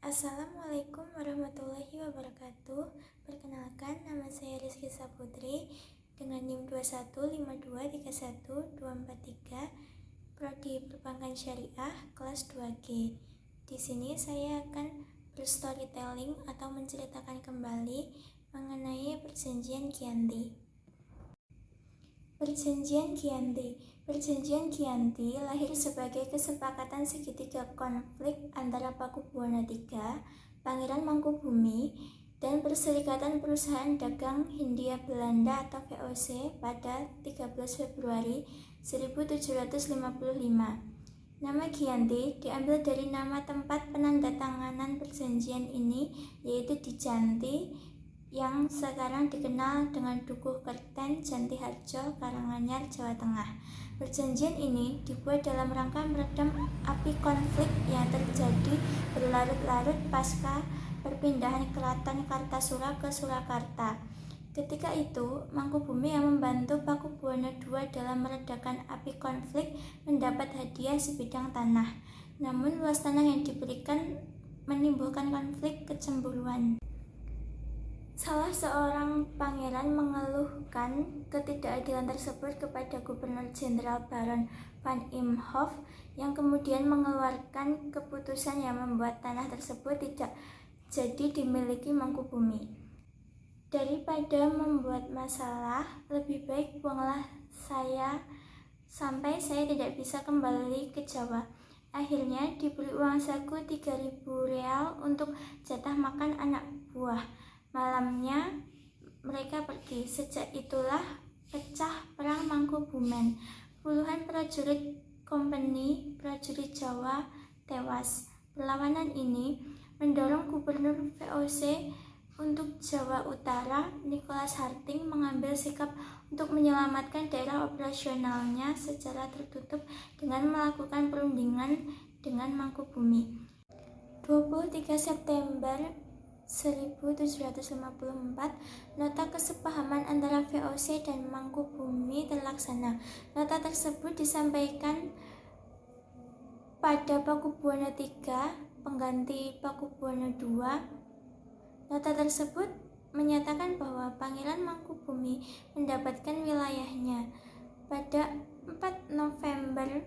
Assalamualaikum warahmatullahi wabarakatuh. Perkenalkan, nama saya Rizky Saputri dengan NIM 215231243, Prodi Perbankan Syariah kelas 2G. Di sini saya akan berstorytelling atau menceritakan kembali mengenai Perjanjian Giyanti. Perjanjian Giyanti lahir sebagai kesepakatan segitiga konflik antara Pakubuwana III, Pangeran Mangkubumi, dan Perserikatan Perusahaan Dagang Hindia Belanda atau VOC pada 13 Februari 1755. Nama Giyanti diambil dari nama tempat penandatanganan perjanjian ini, yaitu di Janti, yang sekarang dikenal dengan Dukuh Kerten, Jantiharjo, Karanganyar, Jawa Tengah. Perjanjian ini dibuat dalam rangka meredam api konflik yang terjadi berlarut-larut pasca perpindahan Keraton Kartasura ke Surakarta. Ketika itu, Mangkubumi yang membantu Pakubuwana II dalam meredakan api konflik mendapat hadiah sebidang tanah. Namun luas tanah yang diberikan menimbulkan konflik kecemburuan. Salah seorang pangeran mengeluhkan ketidakadilan tersebut kepada Gubernur Jenderal Baron van Imhoff yang kemudian mengeluarkan keputusan yang membuat tanah tersebut tidak jadi dimiliki Mangkubumi. Daripada membuat masalah, lebih baik buanglah saya sampai saya tidak bisa kembali ke Jawa. Akhirnya diberi uang saku 3.000 real untuk jatah makan anak buah. Malamnya mereka pergi. Sejak itulah pecah perang Mangkubumen. Puluhan prajurit kompeni prajurit Jawa tewas. Perlawanan ini mendorong Gubernur VOC untuk Jawa Utara, Nicholas Harting, mengambil sikap untuk menyelamatkan daerah operasionalnya secara tertutup dengan melakukan perundingan dengan Mangkubumi. 23 September 1754, nota kesepahaman antara VOC dan Mangkubumi terlaksana. Nota tersebut disampaikan pada Pakubuwana III, pengganti Pakubuwana II. Nota tersebut menyatakan bahwa Pangeran Mangkubumi mendapatkan wilayahnya. Pada 4 November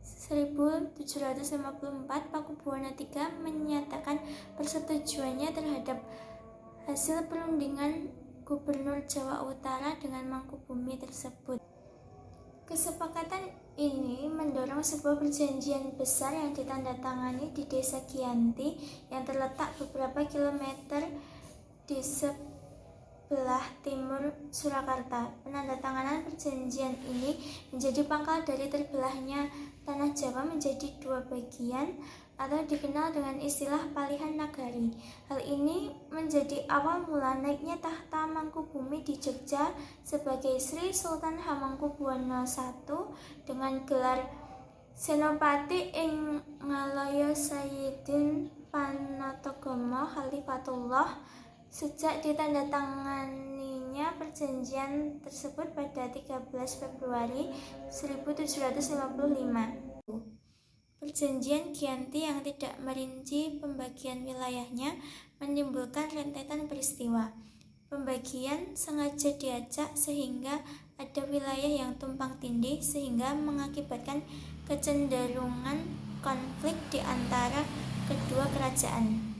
1754, Pakubuwana III menyatakan persetujuannya terhadap hasil perundingan Gubernur Jawa Utara dengan Mangkubumi tersebut. Kesepakatan ini mendorong sebuah perjanjian besar yang ditandatangani di Desa Giyanti yang terletak beberapa kilometer di sebelah timur Surakarta. Penandatanganan perjanjian ini menjadi pangkal dari terbelahnya tanah Jawa menjadi dua bagian atau dikenal dengan istilah Palihan Nagari. Hal ini menjadi awal mula naiknya tahta Mangkubumi di Jogja sebagai Sri Sultan Hamengkubuwana I dengan gelar Senopati ing Ngalaya Sayyidin Panatagama Khalifatullah. Sejak ditandatanganinya perjanjian tersebut pada 13 Februari 1755. Perjanjian Giyanti yang tidak merinci pembagian wilayahnya menimbulkan rentetan peristiwa. Pembagian sengaja diacak sehingga ada wilayah yang tumpang tindih sehingga mengakibatkan kecenderungan konflik di antara kedua kerajaan.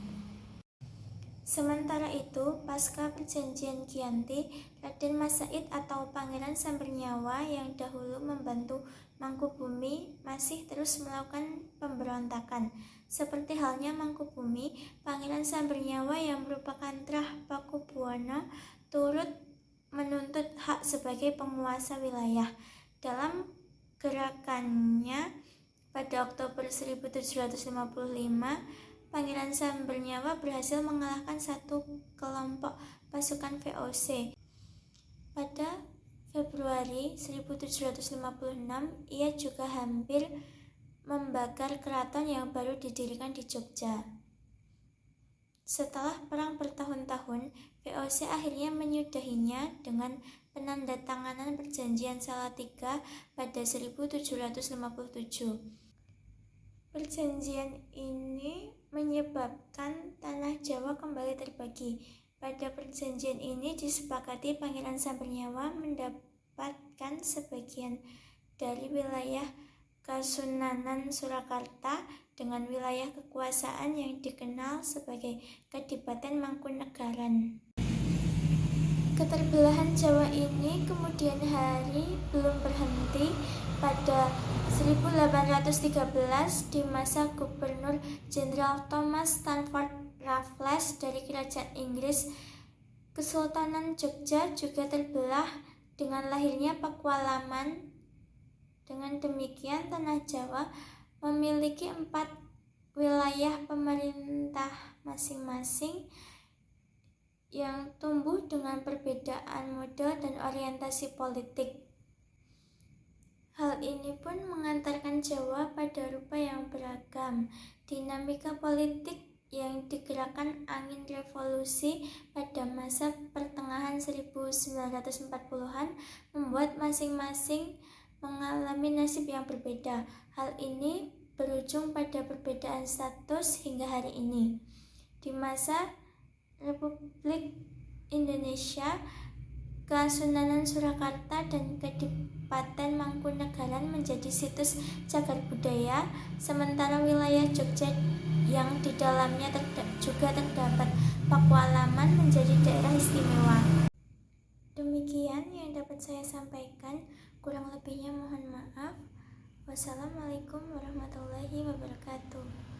Sementara itu, pasca perjanjian Giyanti, Raden Mas Said atau Pangeran Sambernyawa yang dahulu membantu Mangkubumi masih terus melakukan pemberontakan. Seperti halnya Mangkubumi, Pangeran Sambernyawa yang merupakan trah Pakubuwana turut menuntut hak sebagai penguasa wilayah. Dalam gerakannya pada Oktober 1755, Pangeran Sambernyawa berhasil mengalahkan satu kelompok pasukan VOC. Pada Februari 1756, ia juga hampir membakar keraton yang baru didirikan di Jogja. Setelah perang bertahun-tahun, VOC akhirnya menyudahinya dengan penandatanganan Perjanjian Salatiga pada 1757. Perjanjian ini menyebabkan tanah Jawa kembali terbagi. Pada perjanjian ini disepakati Pangeran Sambernyawa mendapatkan sebagian dari wilayah Kasunanan Surakarta dengan wilayah kekuasaan yang dikenal sebagai Kadipaten Mangkunegaran. Keterbelahan Jawa ini kemudian hari belum berhenti. Pada 1813 di masa Gubernur Jenderal Thomas Stamford Raffles dari Kerajaan Inggris, Kesultanan Jogja juga terbelah dengan lahirnya Pakualaman. Dengan demikian tanah Jawa memiliki 4 wilayah pemerintah masing-masing yang tumbuh dengan perbedaan model dan orientasi politik. Hal ini pun mengantarkan Jawa pada rupa yang beragam. Dinamika politik yang digerakkan angin revolusi pada masa pertengahan 1940-an membuat masing-masing mengalami nasib yang berbeda. Hal ini berujung pada perbedaan status hingga hari ini. Di masa Republik Indonesia, Kasunanan Surakarta dan Kadipaten Mangkunegaran menjadi situs cagar budaya, sementara wilayah Jogja yang di dalamnya juga terdapat Pakualaman menjadi daerah istimewa. Demikian yang dapat saya sampaikan, kurang lebihnya mohon maaf. Wassalamualaikum warahmatullahi wabarakatuh.